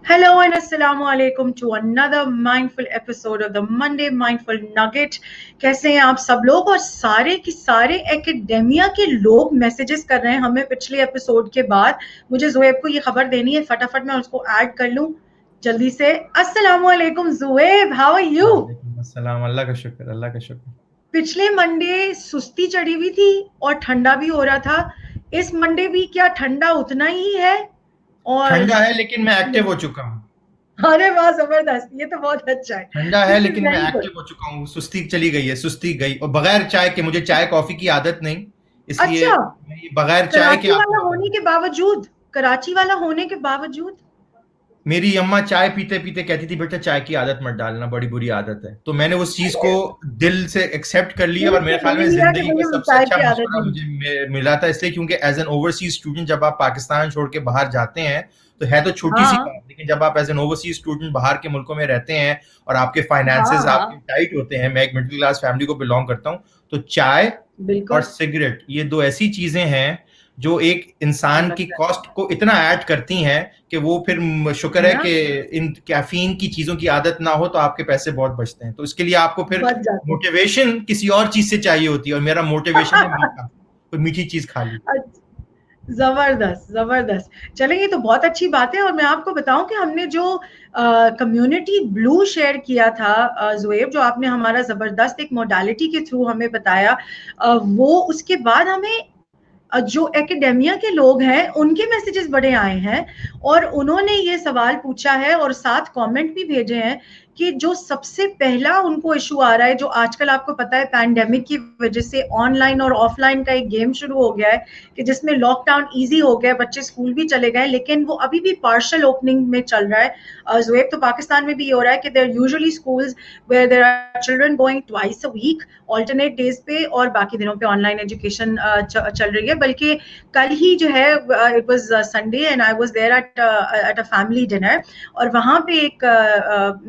Hello and assalamu alaikum to another mindful episode of the Monday Mindful Nugget. कैसे हैं आप सब लोग? और सारे के सारे एकेडेमिया के लोग मैसेजेस कर रहे हैं हमें पिछले एपिसोड के बाद। मुझे ज़ुएब को ये खबर देनी है, फटाफट मैं उसको ऐड कर लूं जल्दी से। अस्सलामु अलैकुम ज़ुएब, हाउ आर यू? अस्सलाम, अल्लाह का शुक्र, अल्लाह का शुक्र। पिछले मंडे सुस्ती चढ़ी हुई थी और ठंडा भी हो रहा था। इस मंडे भी क्या ठंडा उतना ही है? और ठंडा है लेकिन मैं एक्टिव हो चुका हूँ। अरे वाह, जबरदस्त, ये तो बहुत अच्छा है। ठंडा है दिस इज लेकिन मैं वेरी गुड। एक्टिव हो चुका हूँ। सुस्ती चली गई है, सुस्ती गई। और बगैर चाय के, मुझे चाय कॉफी की आदत नहीं, इसलिए अच्छा, मैं ये बगैर चाय के कराची वाला आपको बता होने रहा के बावजूद, कराची वाला होने के बावजूद। हूँ। मेरी अम्मा चाय पीते पीते कहती थी, बेटा चाय की आदत मत डालना, बड़ी बुरी आदत है। तो मैंने उस चीज को दिल से एक्सेप्ट कर लिया, दिल और मेरे से ख्याल ले में लिया कि जिंदगी का मुझे सबसे चाय अच्छा की आदत मशवरा नहीं। मुझे मिला था। इसलिए क्योंकि एज एन ओवरसीज स्टूडेंट जब आप पाकिस्तान छोड़ के बाहर जाते हैं, तो है तो छोटी सी हाँ बात, लेकिन जब आप एज एन ओवरसीज स्टूडेंट बाहर के मुल्कों में रहते हैं और आपके हाँ फाइनेंसेस हाँ, आपके टाइट होते हैं, मैं एक मिडिल क्लास फैमिली को बिलोंग करता हूँ, तो चाय और बिल्कुल। सिगरेट ये दो ऐसी चीजें हैं जो एक इंसान की समझ गया, कॉस्ट को इतना ऐड करती हैं कि वो फिर शुक्र है है ना, कि इन कैफीन की चीजों की आदत ना हो, तो आपके पैसे बहुत बचते हैं। तो इसके लिए आपको फिर बच जाते। मोटिवेशन किसी और चीज से चाहिए होती है, और मेरा मोटिवेशन है मीठा, कोई मीठी चीज खा ली। जबरदस्त जबरदस्त। चलें, ये तो बहुत अच्छी बात है। और मैं आपको बताऊं कि हमने जो कम्युनिटी ब्लू शेयर किया था, ज़ुएब, जो आपने हमारा जबरदस्त एक मोडालिटी के थ्रू हमें बताया, वो उसके बाद हमें जो एकेडेमिया के लोग हैं उनके मैसेजेस बड़े आए हैं। और उन्होंने ये सवाल पूछा है और साथ कमेंट भी भेजे हैं कि जो सबसे पहला उनको इशू आ रहा है, जो आजकल आपको पता है पैंडेमिक की वजह से ऑनलाइन और ऑफलाइन का एक गेम शुरू हो गया है, कि जिसमें लॉकडाउन इजी हो गया, बच्चे स्कूल भी चले गए, लेकिन वो अभी भी पार्शल ओपनिंग में चल रहा है। ज़ुएब, तो पाकिस्तान में भी ये हो रहा है कि there usually schools where there are children going twice a week, alternate days पे, और बाकी दिनों पे ऑनलाइन एजुकेशन चल रही है। बल्कि कल ही जो है, it was Sunday and I was there at a family dinner, और वहां पे एक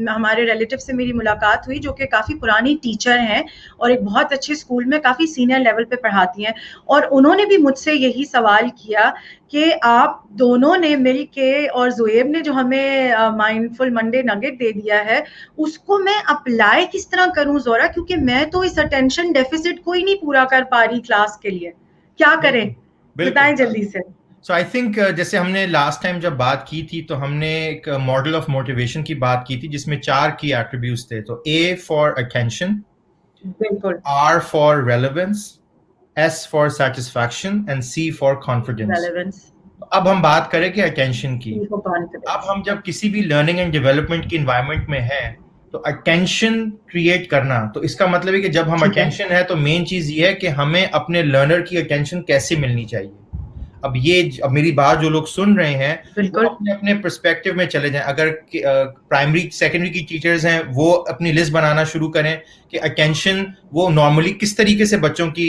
हमारे रिलेटिव से मेरी मुलाकात हुई, जो कि काफी पुरानी टीचर हैं और एक बहुत अच्छे स्कूल में काफी सीनियर लेवल पे पढ़ाती हैं। और उन्होंने भी मुझसे यही सवाल किया कि आप दोनों ने मिल के, और ज़ुएब ने जो हमें माइंडफुल मंडे नगेट दे दिया है, उसको मैं अप्लाई किस तरह करूं ज़ोरा, क्योंकि मैं तो इस अटेंशन डेफिसिट को ही नहीं पूरा कर पा रही क्लास के लिए। क्या करें, बिल्कुल, बिल्कुल। बताएं जल्दी से। सो आई थिंक जैसे हमने लास्ट टाइम जब बात की थी, तो हमने एक मॉडल ऑफ मोटिवेशन की बात की थी, जिसमें 4 की एट्रीब्यूट्स थे। तो ए फॉर अटेंशन, बिल्कुल। R for relevance, S for satisfaction and C for confidence. Relevance, अब हम बात करें कि अटेंशन की। सी फॉर अब कॉन्फिडेंस। हम जब किसी भी लर्निंग एंड डेवलपमेंट की इन्वायरमेंट में हैं, तो अटेंशन क्रिएट करना, तो इसका मतलब है कि जब हम ठीक है, अटेंशन है, तो मेन चीज ये है कि हमें अपने लर्नर की अटेंशन कैसे मिलनी चाहिए। अब मेरी बात जो लोग सुन रहे हैं, वो बिल्कुल। अपने अपने पर्सपेक्टिव में चले जाएं। अगर प्राइमरी सेकेंडरी की टीचर्स हैं, वो अपनी लिस्ट बनाना शुरू करें कि अटेंशन वो नॉर्मली किस तरीके से बच्चों की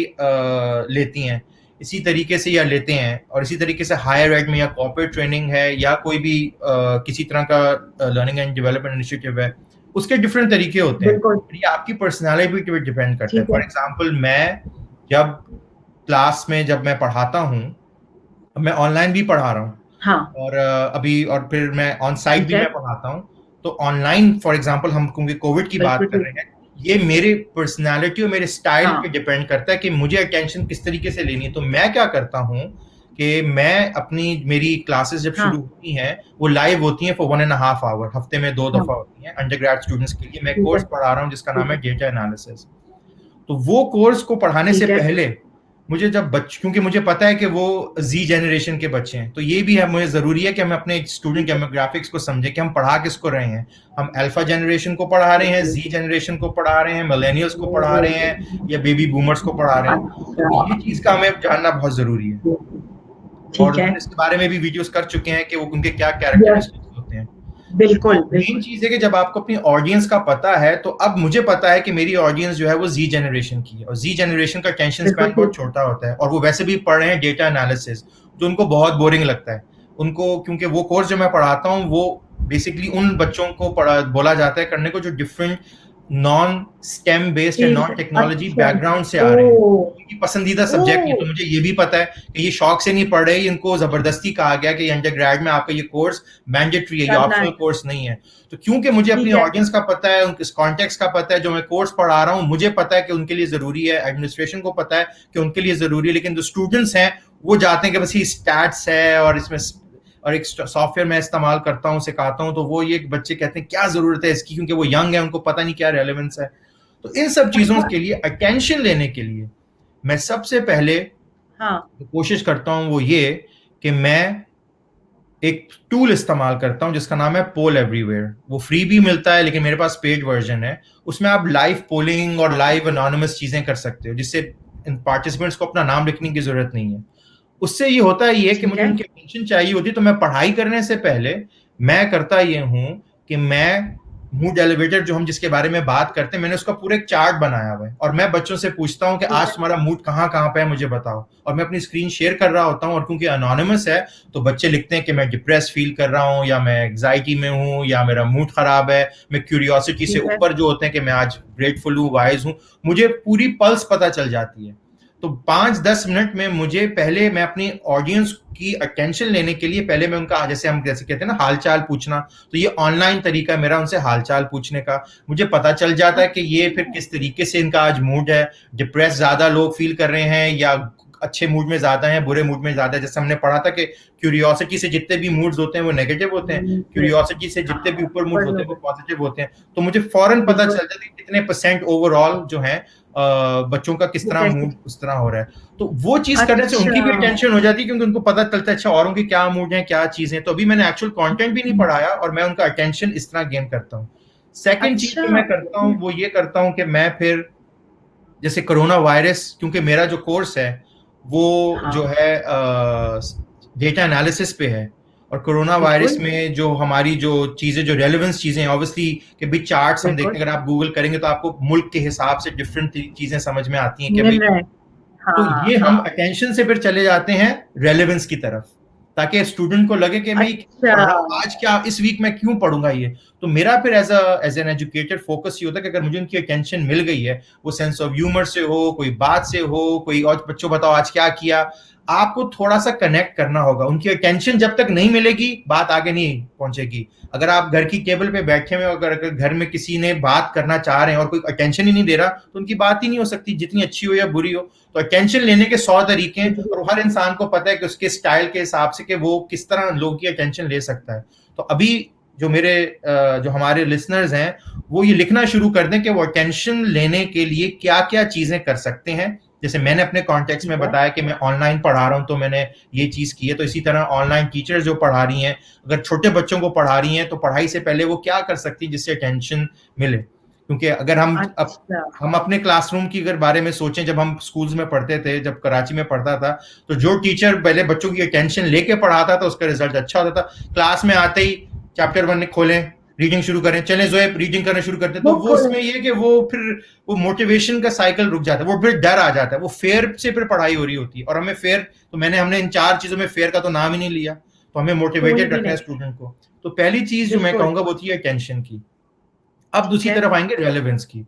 लेती हैं, इसी तरीके से या लेते हैं। और इसी तरीके से हायर एड में या कॉर्पोरेट ट्रेनिंग है या कोई भी किसी तरह का लर्निंग एंड डेवलपमेंट इनिशिएटिव है, उसके डिफरेंट तरीके होते हैं। बिल्कुल। ये आपकी पर्सनैलिटी पे डिपेंड करता है। ठीक फॉर है। एग्जाम्पल, मैं जब क्लास में जब मैं पढ़ाता हूँ, मैं ऑनलाइन भी पढ़ा रहा हूँ, हाँ। और अभी और फिर मैं ऑन साइट ठीक भी है। मैं पढ़ाता हूँ। तो ऑनलाइन फॉर एग्जांपल, हम क्योंकि कोविड की बात बिल्कुल कर ठीक। रहे हैं, ये मेरे पर्सनालिटी और मेरे स्टाइल पे हाँ। डिपेंड करता है कि मुझे अटेंशन किस तरीके से लेनी है। तो मैं क्या करता हूँ कि मैं अपनी मेरी क्लासेस जब हाँ। शुरू होती हैं, वो लाइव होती हैं फॉर 1.5 आवर, हफ्ते में 2 दफा हाँ। होती हैं। अंडर ग्रेड स्टूडेंट्स के लिए मैं ठीक है। कोर्स पढ़ा रहा हूँ जिसका नाम ठीक है है। Data analysis. तो वो कोर्स को पढ़ाने से ठीक है। पहले मुझे जब क्योंकि मुझे पता है कि वो जी जनरेशन के बच्चे हैं, तो ये भी है मुझे जरूरी है कि हम अपने स्टूडेंट ठीक है। डेमोग्राफिक्स को समझें कि हम पढ़ा किसको रहे हैं। हम अल्फा जनरेशन को पढ़ा रहे हैं, जी जनरेशन को पढ़ा रहे हैं, मिलेनियल्स को पढ़ा रहे हैं, या बेबी बूमर्स को पढ़ा रहे हैं। तो ये अच्छा। चीज का हमें जानना बहुत जरूरी है। ठीक और है। हम इसके बारे में भी वीडियोस कर चुके हैं कि वो उनके क्या यस। कैरेक्टरिस्टिक्स होते हैं। तो बिल्कुल मेन बिल्कुल। चीज है कि जब आपको अपनी ऑडियंस का पता है, तो अब मुझे पता है कि मेरी ऑडियंस जो है वो जी जनरेशन की है, और जी जनरेशन का टेंशन बिल्कुल स्पैन बहुत ठीक। छोटा होता है, और वो वैसे भी पढ़ रहे हैं डेटा एनालिसिस, जो उनको बहुत बोरिंग लगता है उनको, क्योंकि वो कोर्स जो मैं पढ़ाता हूँ वो बेसिकली उन बच्चों को बोला जाता है करने को जो डिफरेंट नॉन स्टेम बेस्ड या नॉन टेक्नोलॉजी अच्छा। बैकग्राउंड से ओ। आ रहे हैं, उनकी पसंदीदा ओ। सब्जेक्ट नहीं, तो मुझे ये भी पता है कि ये शौक से नहीं पढ़ रहे, इनको जबरदस्ती कहा गया कि अंडरग्रेड में आपका ये कोर्स मैंडेटरी है, ये करना ऑप्शनल है। कोर्स नहीं है। तो क्योंकि मुझे अपनी ठीक है। ऑडियंस का पता है, उनके कॉन्टेक्स्ट का पता है, जो मैं कोर्स पढ़ा रहा हूँ मुझे पता है कि उनके लिए जरूरी है, एडमिनिस्ट्रेशन को पता है कि उनके लिए जरूरी है, लेकिन जो स्टूडेंट्स हैं वो चाहते हैं कि बस ये स्टैट्स है और इसमें और एक सॉफ्टवेयर मैं इस्तेमाल करता हूँ, सिखाता हूँ, तो वो ये बच्चे कहते हैं क्या जरूरत है इसकी, क्योंकि वो यंग है, उनको पता नहीं क्या रेलेवेंस है। तो इन सब चीजों के लिए अटेंशन लेने के लिए मैं सबसे पहले हाँ। कोशिश करता हूं वो ये कि मैं एक टूल इस्तेमाल करता हूं जिसका नाम है पोल एवरीवेयर। वो फ्री भी मिलता है लेकिन मेरे पास पेड वर्जन है। उसमें आप लाइव पोलिंग और लाइव अनोनिमस चीजें कर सकते हो, जिससे इन पार्टिसिपेंट्स को अपना नाम लिखने की जरूरत नहीं है। उससे ये होता है ये कि ठीक मुझे है। उनकी अटेंशन चाहिए होती है, तो मैं पढ़ाई करने से पहले मैं करता ये हूं कि मैं मूड एलिवेटर जो हम जिसके बारे में बात करते हैं, मैंने उसका पूरा एक चार्ट बनाया हुआ है और मैं बच्चों से पूछता हूं कि ठीक आज है। तुम्हारा मूड कहाँ कहाँ पे है मुझे बताओ, और मैं अपनी स्क्रीन शेयर कर रहा होता हूँ। और क्योंकि अनोनिमस है तो बच्चे लिखते हैं कि मैं डिप्रेस फील कर रहा हूँ, या मैं एग्जाइटी में हूँ, या मेरा मूड खराब है। मैं क्यूरियोसिटी से ठीक है। ऊपर जो होते हैं कि मैं आज ग्रेटफुल हूँ, वाइज हूँ, मुझे पूरी पल्स पता चल जाती है। तो 5-10 मिनट में मुझे पहले मैं अपनी ऑडियंस की अटेंशन लेने के लिए पहले मैं उनका, जैसे हम जैसे कहते हैं ना हालचाल पूछना, तो ये ऑनलाइन तरीका है मेरा उनसे हालचाल पूछने का। मुझे पता चल जाता है कि ये फिर अच्छा। किस तरीके से इनका आज मूड है, डिप्रेस ज्यादा लोग फील कर रहे हैं या अच्छे मूड में ज्यादा है, बुरे मूड में ज्यादा है। जैसे हमने पढ़ा था कि क्यूरियोसिटी से जितने भी मूड्स होते हैं वो नेगेटिव होते हैं, क्यूरियोसिटी से जितने भी ऊपर मूड्स होते हैं वो पॉजिटिव होते हैं। तो मुझे फौरन पता चल बिल्कुल। जाता है कि कितने परसेंट ओवरऑल जो है बच्चों का किस वो तरह कैसे। मूड उस तरह हो रहा है। तो वो चीज करने से उनकी भी अच्छा। टेंशन हो जाती है, क्योंकि उनको पता चलता है अच्छा औरों की क्या मूड है, क्या चीजें। तो अभी मैंने एक्चुअल कंटेंट भी नहीं पढ़ाया और मैं उनका अटेंशन इस तरह गेन करता हूँ। सेकंड चीज अच्छा। जो मैं करता हूँ वो ये करता हूँ कि मैं फिर जैसे कोरोना वायरस, क्योंकि मेरा जो कोर्स है वो जो हाँ। है डेटा एनालिसिस पे है, और कोरोना वायरस बिल्कुल। में जो हमारी जो चीजें, जो रेलेवेंस चीजें हैं ऑब्वियसली कि भाई चार्ट्स हम देखते बिल्कुल हैं, अगर आप गूगल करेंगे तो आपको मुल्क के हिसाब से डिफरेंट चीजें समझ में आती हैं कि भाई। मिल रहा है। तो हाँ ये हम हाँ। अटेंशन से फिर चले जाते हैं रेलेवेंस की तरफ, ताकि स्टूडेंट को लगे कि मैं अच्छा। पढ़ रहा हूँ आज, क्या इस वीक में क्यों पढ़ूंगा ये। तो मेरा फिर एज एन एजुकेटर फोकस ये होता है कि अगर मुझे उनकी अटेंशन मिल गई है, वो सेंस ऑफ ह्यूमर से हो, कोई बात से हो, कोई और बच्चों बताओ आज क्या किया, आपको थोड़ा सा कनेक्ट करना होगा। उनकी अटेंशन जब तक नहीं मिलेगी बात आगे नहीं पहुंचेगी। अगर आप घर की टेबल पे बैठे हुए, अगर घर में किसी ने बात करना चाह रहे हैं और कोई अटेंशन ही नहीं दे रहा, तो उनकी बात ही नहीं हो सकती, जितनी अच्छी हो या बुरी हो। तो अटेंशन लेने के 100 तरीके हैं और हर इंसान को पता है कि उसके स्टाइल के हिसाब से कि वो किस तरह लोगों की अटेंशन ले सकता है। तो अभी जो मेरे जो हमारे लिसनर्स हैं वो ये लिखना शुरू कर दें कि वो अटेंशन लेने के लिए क्या क्या चीजें कर सकते हैं। जैसे मैंने अपने कॉन्टेक्स्ट में ठीक है। बताया कि मैं ऑनलाइन पढ़ा रहा हूं तो मैंने ये चीज की है, तो इसी तरह ऑनलाइन टीचर्स जो पढ़ा रही हैं, अगर छोटे बच्चों को पढ़ा रही हैं तो पढ़ाई से पहले वो क्या कर सकती है जिससे अटेंशन मिले। क्योंकि अगर अच्छा। हम अपने क्लासरूम की अगर बारे में सोचें, जब हम स्कूल्स में पढ़ते थे, जब कराची में पढ़ता था, तो जो टीचर पहले बच्चों की अटेंशन लेके पढ़ाता था उसका रिजल्ट अच्छा होता था। क्लास में आते ही चैप्टर 1 खोलें, रीडिंग शुरू करें, चलें जोएब रीडिंग करना शुरू करते, तो वो उसमें ये कि वो फिर वो मोटिवेशन का साइकिल रुक जाता है, वो फिर डर आ जाता है, वो फेयर से फिर पढ़ाई हो रही होती है। और हमें फेयर, तो हमने इन 4 चीजों में फेयर का तो नाम ही नहीं लिया, तो हमें कोई मोटिवेटेड भी रखना है नहीं। स्टूडेंट को। तो पहली चीज जो मैं बिल्कुल। कहूंगा वो थी अटेंशन की। अब ठीक दूसरी है। तरफ आएंगे रेलेवेंस की।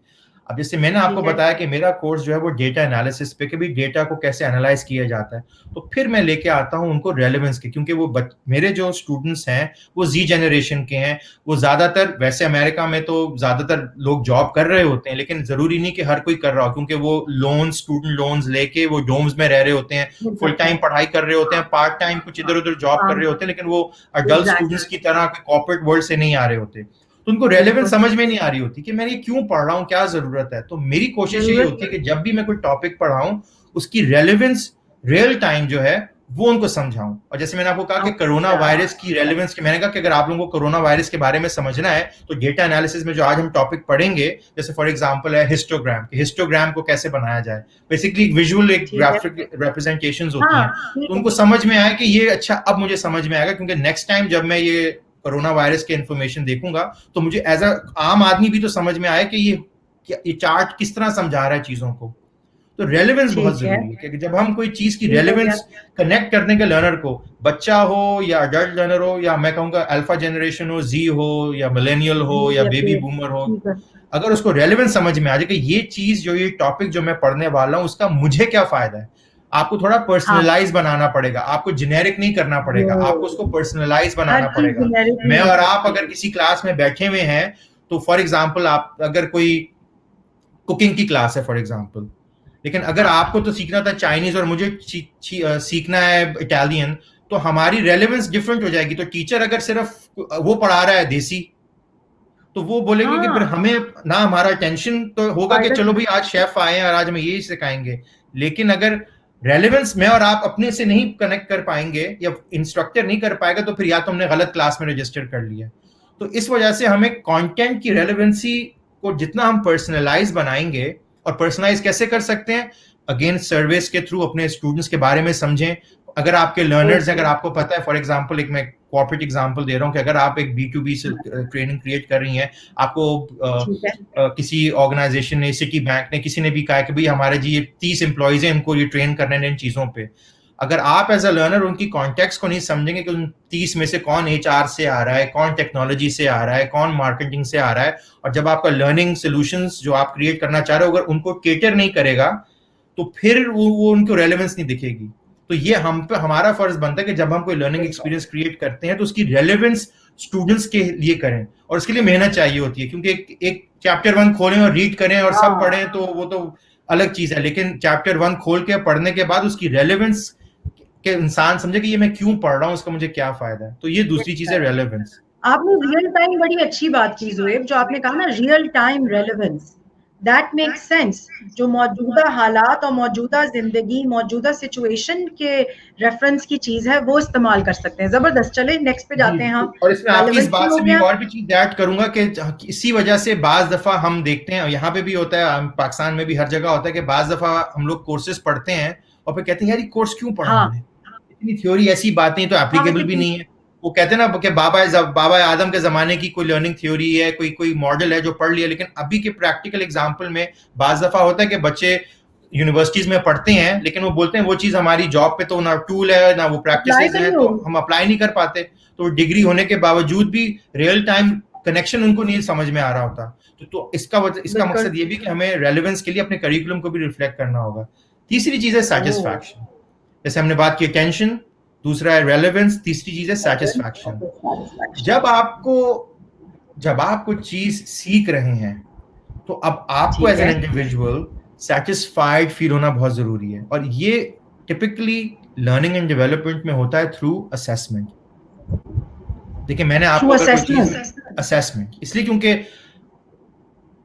अब जैसे मैंने आपको ठीक है। बताया कि मेरा कोर्स जो है वो डेटा एनालिसिस पे, कि भी डेटा को कैसे एनालाइज किया जाता है, तो फिर मैं लेके आता हूँ उनको रेलेवेंस के, क्योंकि वो मेरे जो स्टूडेंट्स हैं वो जी जनरेशन के हैं। वो ज्यादातर, वैसे अमेरिका में तो ज्यादातर लोग जॉब कर रहे होते हैं, लेकिन जरूरी नहीं कि हर कोई कर रहा हो, क्योंकि वो लोन्स, स्टूडेंट लोन्स लेके वो डोम्स में रह रहे होते हैं, मिल फुल सकता टाइम है। पढ़ाई कर रहे होते हाँ हैं, पार्ट टाइम कुछ हाँ इधर उधर जॉब कर हाँ। रहे होते हैं, लेकिन वो अडल्ट स्टूडेंट्स एग्जैक्टली। की तरह कॉर्पोरेट वर्ल्ड से नहीं आ रहे होते। तो उनको रेलेवेंस बिल्कुल। समझ में नहीं आ रही होती कि मैं ये क्यों पढ़ रहा हूँ, क्या जरूरत है। तो मेरी कोशिश यही जरूरत होती है है। कि जब भी मैं कोई टॉपिक पढ़ाऊं उसकी रेलेवेंस रियल टाइम जो है वो उनको समझाऊं। और जैसे मैंने आपको कहा कि कोरोना अच्छा। वायरस की रेलेवेंस की, मैंने कहा कि अगर आप लोगों को कोरोना वायरस के बारे में समझना है तो डेटा एनालिसिस में जो आज हम टॉपिक पढ़ेंगे, जैसे फॉर एग्जांपल है हिस्टोग्राम, हिस्टोग्राम को कैसे बनाया जाए, बेसिकली विजुअल एक ठीक है। ग्राफिक रिप्रेजेंटेशंस होती हाँ हैं। ठीक तो है। उनको समझ में आया कि ये अच्छा, अब मुझे समझ में आएगा, क्योंकि नेक्स्ट टाइम जब मैं ये कोरोना वायरस के इन्फॉर्मेशन देखूंगा तो मुझे एज अ आम आदमी भी तो समझ में आए कि ये चार्ट किस तरह समझा रहा है चीजों को। तो रेलेवेंस बहुत ठीक है, जरूरी है कि जब हम कोई चीज की ठीक हो गया। रेलेवेंस कनेक्ट करने के लर्नर को, बच्चा हो या अडल्ट लर्नर हो या मैं कहूँगा अल्फा जनरेशन हो, जी हो या मिलेनियल हो या जी, बेबी अपने बूमर हो, ठीक है। अगर उसको रेलेवेंस समझ में आ जाए कि ये चीज जो ये टॉपिक जो मैं पढ़ने वाला हूँ उसका मुझे क्या फायदा है, आपको थोड़ा हाँ, पर्सनलाइज बनाना पड़ेगा, आपको जेनेरिक नहीं करना पड़ेगा, आपको उसको वो पर्सनलाइज हर बनाना चीज पड़ेगा। जेनेरिक मैं नहीं हो और आप सकती। अगर किसी क्लास में बैठे हुए हैं, तो फॉर एग्जाम्पल आप अगर कोई कुकिंग की क्लास है फॉर एग्जाम्पल, लेकिन अगर हाँ, आपको तो सीखना था चाइनीज और मुझे सीखना है इटालियन, तो हमारी रेलेवेंस डिफरेंट हो जाएगी। तो टीचर अगर सिर्फ वो पढ़ा रहा है देसी, तो वो बोलेंगे कि फिर हाँ, हमें ना, हमारा टेंशन तो होगा कि फायदा चलो क्या? भाई आज शेफ आए हैं और आज हमें यही सिखाएंगे, लेकिन अगर रेलेवेंस मैं और आप अपने से नहीं कनेक्ट कर पाएंगे या इंस्ट्रक्टर नहीं कर पाएगा, तो फिर या तो हमने गलत क्लास में रजिस्टर कर लिया। तो इस वजह से हमें कंटेंट की रेलेवेंसी को जितना हम पर्सनलाइज बनाएंगे, और पर्सनलाइज कैसे कर सकते हैं, अगेन सर्विस के थ्रू अपने स्टूडेंट्स के बारे में समझें। अगर आपके लर्नर्स हैं, ओके, अगर आपको पता है, फॉर एग्जांपल एक मैं कॉर्पोरेट एग्जांपल दे रहा हूं कि अगर आप एक B2B से ट्रेनिंग क्रिएट कर रही हैं, आपको ठीक है। किसी ऑर्गेनाइजेशन ने, सिटी बैंक ने, किसी ने भी कहा कि भाई हमारे जी ये 30 एम्प्लॉयज हैं, इनको ये ट्रेन करने हैं इन चीजों पे। अगर आप एज अ लर्नर उनकी कॉन्टेक्स्ट को नहीं समझेंगे कि उन 30 में से कौन HR से आ रहा है, कौन टेक्नोलॉजी से आ रहा है, कौन मार्केटिंग से आ रहा है, और जब आपका लर्निंग सोल्यूशंस जो आप क्रिएट करना चाह रहे हो अगर उनको केटर नहीं करेगा, तो फिर वो उनको रेलेवेंस नहीं दिखेगी। तो ये हम पे हमारा फर्ज बनता है कि जब हम कोई लर्निंग एक्सपीरियंस क्रिएट करते हैं तो उसकी रेलेवेंस स्टूडेंट्स के लिए करें, और उसके लिए मेहनत चाहिए होती है, क्योंकि एक चैप्टर 1 खोलें और रीड करें और सब हाँ, पढ़ें तो वो तो अलग चीज है, लेकिन चैप्टर 1 खोल के पढ़ने के बाद उसकी रेलेवेंस के इंसान समझे कि ये मैं क्यों पढ़ रहा हूँ, उसका मुझे क्या फायदा है। तो ये दूसरी चीज है, रेलेवेंस। आपने रियल टाइम बड़ी अच्छी बात की ज़ुएब, जो आपने कहा ना real time relevance, that makes sense. जो मौजूदा हालात और मौजूदा जिंदगी, मौजूदा सिचुएशन के रेफरेंस की चीज है, वो इस्तेमाल कर सकते हैं। जबरदस्त, चले नेक्स्ट पे जी जाते हैं हम। और इसमें आपकी इस रेलेवेंसी बात हो से मैं एक गया। और भी चीज ऐड करूंगा कि इसी वजह से बाज दफा हम देखते हैं, यहाँ पे भी होता है, पाकिस्तान में भी हर जगह होता है कि बाज दफा हम लोग कोर्सेज पढ़ते हैं और फिर कहते हैं यार ये कोर्स क्यों पढ़ा हाँ, हमने, इतनी थ्योरी, ऐसी बातें तो हाँ, एप्लीकेबल भी नहीं है। वो कहते हैं ना कि बाबा आदम के जमाने की कोई लर्निंग थ्योरी है, कोई कोई मॉडल है जो पढ़ लिया, लेकिन अभी के प्रैक्टिकल एग्जाम्पल में बाज दफा होता है कि बच्चे यूनिवर्सिटीज में पढ़ते हैं, लेकिन वो बोलते हैं वो चीज हमारी जॉब पे तो ना टूल है ना वो अप्लाई प्रैक्टिसेस तो हैं, नहीं तो होगी। हम अप्लाई नहीं कर पाते। तो डिग्री होने के बावजूद भी रियल टाइम कनेक्शन उनको नहीं समझ में आ रहा होता। तो इसका बिल्कुल। मकसद ये भी कि हमें रेलेवेंस के लिए अपने करिकुलम को भी रिफ्लेक्ट करना होगा। तीसरी चीज है ओह, सेटिस्फैक्शन। जैसे हमने बात की टेंशन, दूसरा है रेलेवेंस, तीसरी चीज है ओके, सेटिस्फैक्शन। Okay, satisfaction. जब आपको जब आप कुछ चीज सीख रहे हैं, तो अब आपको ठीक एज एन है। इंडिविजुअल सेटिस्फाइड फील होना बहुत जरूरी है, और ये टिपिकली लर्निंग एंड डेवलपमेंट में होता है थ्रू असेसमेंट। देखिए मैंने थ्रू आपको अगर कोई चीज, असेसमेंट। असेसमेंट इसलिए क्योंकि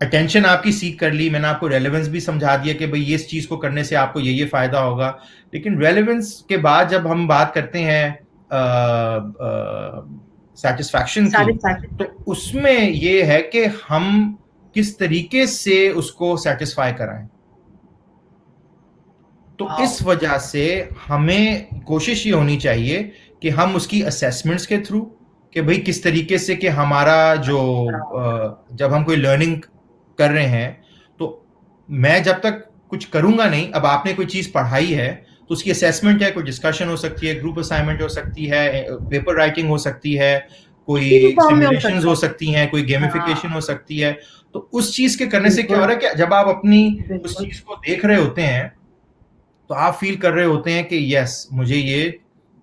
अटेंशन आपकी सीख कर ली, मैंने आपको रेलेवेंस भी समझा दिया कि भाई ये इस चीज को करने से आपको ये फायदा होगा, लेकिन रेलेवेंस के बाद जब हम बात करते हैं सेटिस्फैक्शन की, सैटिस्फैक्शन। तो उसमें ये है कि हम किस तरीके से उसको सेटिस्फाई कराएं। तो इस वजह से हमें कोशिश ये होनी चाहिए कि हम उसकी असेसमेंट्स के थ्रू, कि भाई किस तरीके से कि हमारा जो जब हम कोई लर्निंग कर रहे हैं, तो मैं जब तक कुछ करूंगा नहीं, अब आपने कोई चीज पढ़ाई है तो उसकी असेसमेंट है, कोई डिस्कशन हो सकती है, ग्रुप असाइनमेंट हो सकती है, पेपर राइटिंग हो सकती है, किसी भी कोई फॉर्म में हो सिमुलेशंस सकता हो है। सकती हैं, कोई गेमिफिकेशन हाँ, हो सकती है। तो उस चीज के करने से क्या हो बिल्कुल, रहा है कि जब आप अपनी उस बिल्कुल। चीज को देख रहे होते हैं, तो आप फील कर रहे होते हैं कि यस मुझे ये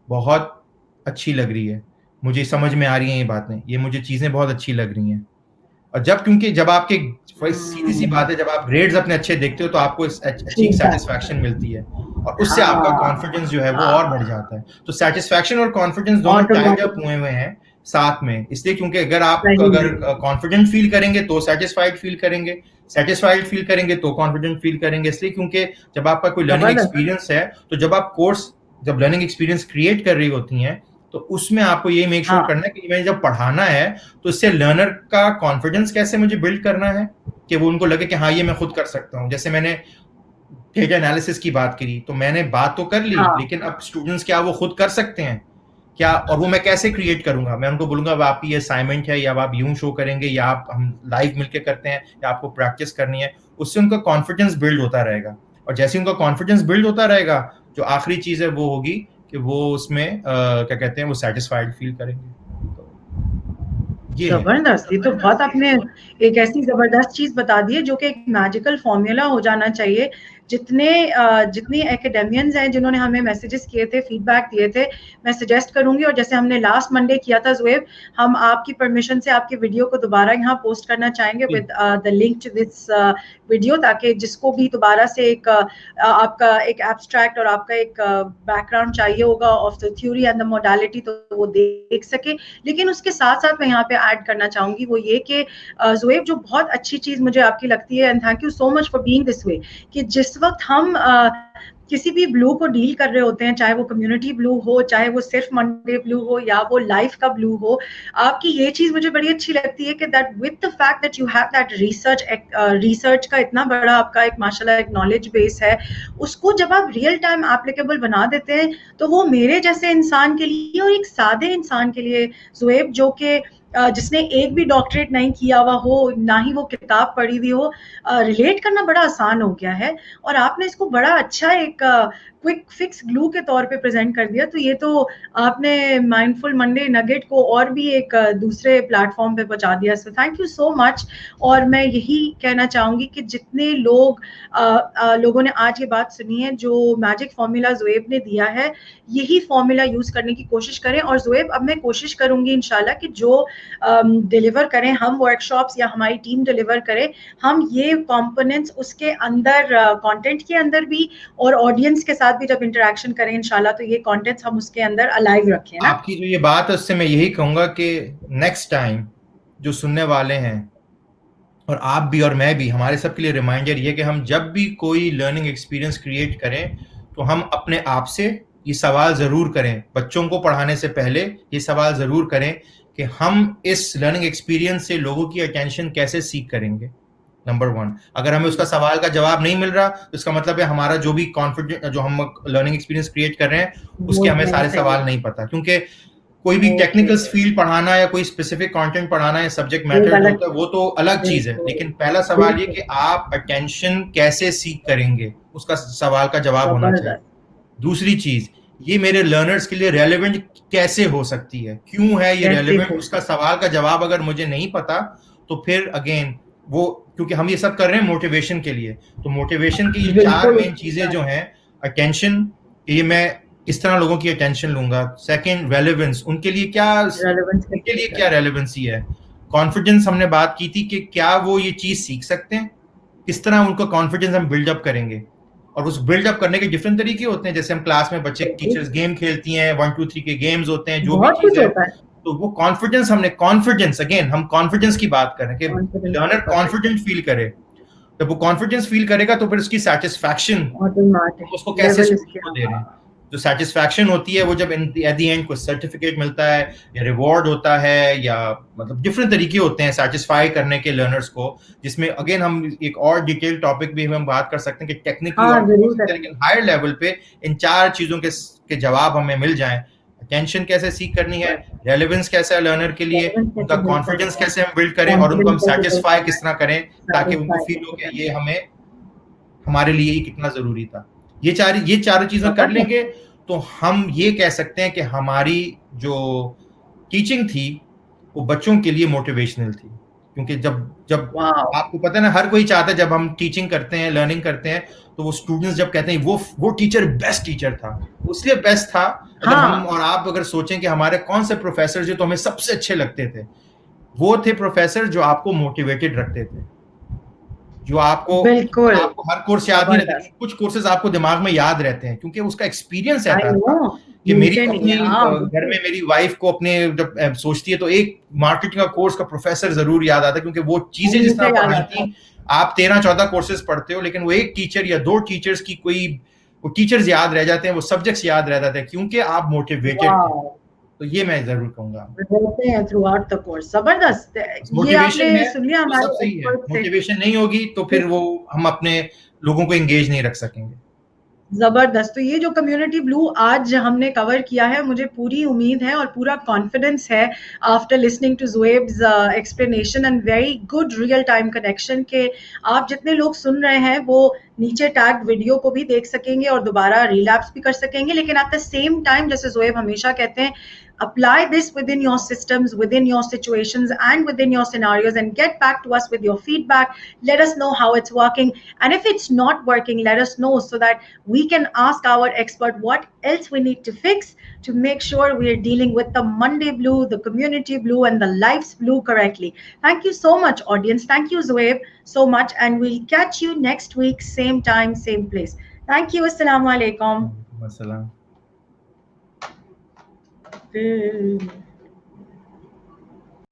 बहुत अच्छी लग रही है, मुझे समझ में आ रही हैं ये बातें, ये मुझे चीजें बहुत अच्छी लग रही हैं। और जब क्योंकि जब आपके, सीधी सी बात है, जब आप ग्रेड्स अपने अच्छे देखते हो तो आपको अच्छी ठीक है। सेटिस्फैक्शन मिलती है, और उससे आपका हाँ, कॉन्फिडेंस जो है वो और बढ़ हाँ, जाता है। तो सेटिस्फैक्शन और कॉन्फिडेंस दोनों टाइड अप ऑटोमेटिक। हुए हुए हैं साथ में, इसलिए क्योंकि अगर आप सही अगर में। कॉन्फिडेंट फील करेंगे तो सेटिस्फाइड फील करेंगे, सेटिस्फाइड फील करेंगे तो कॉन्फिडेंट फील करेंगे, इसलिए क्योंकि जब आपका कोई लर्निंग जबरदस्त। एक्सपीरियंस है, तो जब आप कोर्स, जब लर्निंग एक्सपीरियंस क्रिएट कर रही होती हैं, तो उसमें आपको ये मेक श्योर हाँ, करना है कि मैंने जब पढ़ाना है तो इससे लर्नर का कॉन्फिडेंस कैसे मुझे बिल्ड करना है, कि वो उनको लगे कि हाँ ये मैं खुद कर सकता हूँ। जैसे मैंने डेटा एनालिसिस की बात करी, तो मैंने बात तो कर ली, हाँ, लेकिन अब स्टूडेंट्स क्या वो खुद कर सकते हैं क्या, और वो मैं कैसे क्रिएट करूंगा? मैं उनको बोलूंगा अब आपकी ये असाइनमेंट है, या अब आप यूं शो करेंगे, या आप हम लाइव मिलके करते हैं, या आपको प्रैक्टिस करनी है, उससे उनका कॉन्फिडेंस बिल्ड होता रहेगा। और जैसे उनका कॉन्फिडेंस बिल्ड होता रहेगा, जो आखिरी चीज है वो होगी कि वो उसमें क्या कहते हैं, वो सेटिस्फाइड फील करेंगे। तो ये है। जबरदस्त, ये तो बहुत आपने एक ऐसी जबरदस्त चीज बता दी है जो कि एक मैजिकल फॉर्मूला हो जाना चाहिए। जितनी एकेडेमियंस हैं जिन्होंने हमें मैसेजेस किए थे, फीडबैक दिए थे, मैं सजेस्ट करूंगी, और जैसे हमने लास्ट मंडे किया था ज़ुएब, हम आपकी परमिशन से आपकी वीडियो को दोबारा यहाँ पोस्ट करना चाहेंगे with the link to this video, ताकि जिसको भी दोबारा से एक आपका एक एब्स्ट्रैक्ट और आपका एक बैकग्राउंड चाहिए होगा of the theory and the modality, तो वो देख सके। लेकिन उसके साथ साथ मैं यहाँ पे ऐड करना चाहूंगी वो ये कि ज़ुएब, जो बहुत अच्छी चीज मुझे आपकी लगती है, and thank you so much for being this way, कि जिस वक्त हम किसी भी ब्लू को डील कर रहे होते हैं, चाहे वो कम्युनिटी ब्लू हो, चाहे वो सिर्फ मंडे ब्लू हो, या वो लाइफ का ब्लू हो, आपकी ये चीज मुझे बड़ी अच्छी लगती है कि that with the fact that you have that research का इतना बड़ा आपका एक माशाल्लाह एक नॉलेज बेस है, उसको जब आप रियल टाइम एप्लीकेबल बना देते हैं, तो वो मेरे जैसे इंसान के लिए और एक सादे इंसान के लिए ज़ुएब, जो कि जिसने एक भी डॉक्टरेट नहीं किया हुआ हो, ना ही वो किताब पढ़ी हुई हो, रिलेट करना बड़ा आसान हो गया है। और आपने इसको बड़ा अच्छा एक क्विक फिक्स ग्लू के तौर पे प्रेजेंट कर दिया, तो ये तो आपने माइंडफुल मंडे नगेट को और भी एक दूसरे प्लेटफॉर्म पे पहुंचा दिया। So thank you so much. और मैं यही कहना चाहूंगी कि जितने लोगों ने आज ये बात सुनी है, जो मैजिक फॉर्मूला ज़ुएब ने दिया है, यही फॉर्मूला यूज करने की कोशिश करें। और ज़ुएब, अब मैं कोशिश करूंगी इंशाल्लाह कि जो डिलीवर करें हम वर्कशॉप्स या हमारी टीम डिलीवर करे, हम ये कंपोनेंट्स उसके अंदर कंटेंट के अंदर भी और ऑडियंस के साथ भी जब इंटरेक्शन करें इंशाल्लाह, तो ये कंटेंट्स हम उसके अंदर अलाइव रखें ना। आपकी जो ये बात है उससे मैं यही कहूंगा कि नेक्स्ट टाइम जो सुनने वाले हैं, और आप भी और मैं भी, हमारे सबके लिए रिमाइंडर ये कि हम जब भी कोई लर्निंग एक्सपीरियंस क्रिएट करें तो हम अपने आप से ये सवाल ज़रूर करें, बच्चों को पढ़ाने से पहले ये सवाल ज़रूर करें कि हम इस लर्निंग एक्सपीरियंस से लोगों की अटेंशन कैसे सीख करेंगे। नंबर 1, अगर हमें उसका सवाल का जवाब नहीं मिल रहा तो इसका मतलब है हमारा जो भी कॉन्फिडेंट, जो हम लर्निंग एक्सपीरियंस क्रिएट कर रहे हैं उसके हमें सारे सवाल नहीं पता। क्योंकि कोई भी टेक्निकल फील्ड पढ़ाना या कोई स्पेसिफिक कंटेंट पढ़ाना या सब्जेक्ट मैटर होता है, वो तो अलग चीज है, लेकिन पहला सवाल ये कि आप अटेंशन कैसे सीख करेंगे, उसका सवाल का जवाब होना चाहिए। दूसरी चीज, ये मेरे लर्नर्स के लिए रेलेवेंट कैसे हो सकती है, क्यों है ये रेलेवेंट, उसका सवाल का जवाब अगर मुझे नहीं पता तो फिर अगेन वो, क्योंकि हम ये सब कर रहे हैं मोटिवेशन के लिए, तो मोटिवेशन की ये 4 मेन चीजें जो हैं, अटेंशन, ये मैं किस तरह लोगों की अटेंशन लूंगा। सेकंड, रेलेवेंस, उनके लिए क्या रेलेवेंसी है। कॉन्फिडेंस, हमने बात की थी कि क्या वो ये चीज सीख सकते हैं, किस तरह उनका कॉन्फिडेंस हम बिल्डअप करेंगे। और उस बिल्डअप करने के डिफरेंट तरीके होते हैं, जैसे हम क्लास में बच्चे टीचर्स गेम खेलती हैं, 1 2 3 के गेम्स होते हैं, जो भी चीज है, तो वो कॉन्फिडेंस अगेन हम कॉन्फिडेंस की बात करें कि लर्नर कॉन्फिडेंट फील करे। जब वो कॉन्फिडेंस फील करेगा तो फिर उसकी सेटिस्फैक्शन, उसको कैसे दे रहे हैं, जो सेटिस्फैक्शन होती है वो जब एट द एंड कोई सर्टिफिकेट मिलता है या रिवॉर्ड होता है, या मतलब डिफरेंट तरीके होते हैं सेटिस्फाई करने के लर्नर्स को, जिसमें अगेन हम एक और डिटेल टॉपिक भी हम बात कर सकते हैं कि टेक्निकली, लेकिन हायर लेवल पे इन 4 चीजों के जवाब हमें मिल जाएं। अटेंशन कैसे सीख करनी है, रेलेवेंस कैसा है लर्नर के लिए, उनका कॉन्फिडेंस कैसे हम बिल्ड करें, और उनको हम सेटिस्फाई किस तरह करें ताकि उनको फील हो कि ये हमारे लिए ही कितना जरूरी था। ये चारों चीजें कर लेंगे तो हम ये कह सकते हैं कि हमारी जो टीचिंग थी वो बच्चों के लिए मोटिवेशनल थी। क्योंकि जब आपको पता है ना, हर कोई चाहता है जब हम टीचिंग करते हैं, लर्निंग करते हैं, तो वो स्टूडेंट्स जब कहते हैं वो टीचर बेस्ट टीचर था, इसलिए बेस्ट था। अगर हम और आप अगर सोचें कि हमारे कौन से प्रोफेसर जो तो हमें सबसे अच्छे लगते थे, वो थे प्रोफेसर जो आपको मोटिवेटेड रखते थे, जो आपको हर कोर्स याद नहीं रहता, कुछ कोर्सेज आपको दिमाग में याद रहते हैं क्योंकि उसका एक्सपीरियंस रहता था। कि मेरी अपनी घर में मेरी वाइफ को अपने जब सोचती है तो एक मार्केटिंग का कोर्स का प्रोफेसर जरूर याद आता है, क्योंकि वो चीजें जिस तरह पढ़ाई थी, आप 13-14 कोर्सेज पढ़ते हो लेकिन वो एक टीचर या 2 टीचर्स की वो टीचर्स याद रह जाते हैं, वो सब्जेक्ट्स याद रह जाते हैं क्योंकि आप मोटिवेटेड थे। तो ये मैं जरूर कहूंगा थ्रू आउट द कोर्स। जबरदस्त, ये आपने सुन लिया हमारे। मोटिवेशन नहीं होगी तो फिर वो हम अपने लोगों को एंगेज नहीं रख सकेंगे। जबरदस्त। तो ये जो कम्युनिटी ब्लू आज हमने कवर किया है, मुझे पूरी उम्मीद है और पूरा कॉन्फिडेंस है after listening to Zuaib's explanation and very good real time connection के आप जितने लोग सुन रहे हैं वो नीचे टैग वीडियो को भी देख सकेंगे और दोबारा रिलैप्स भी कर सकेंगे। लेकिन एट द सेम टाइम, जैसे ज़ुएब हमेशा कहते हैं, apply this within your systems, within your situations and within your scenarios, and get back to us with your feedback. Let us know how it's working, and if it's not working, let us know so that we can ask our expert what else we need to fix to make sure we are dealing with the Monday blue, the community blue, and the life's blue correctly. Thank you so much, audience. Thank you, Zoeb, so much, and we'll catch you next week, same time, same place. Thank you. Assalamu alaikum. Wassalam.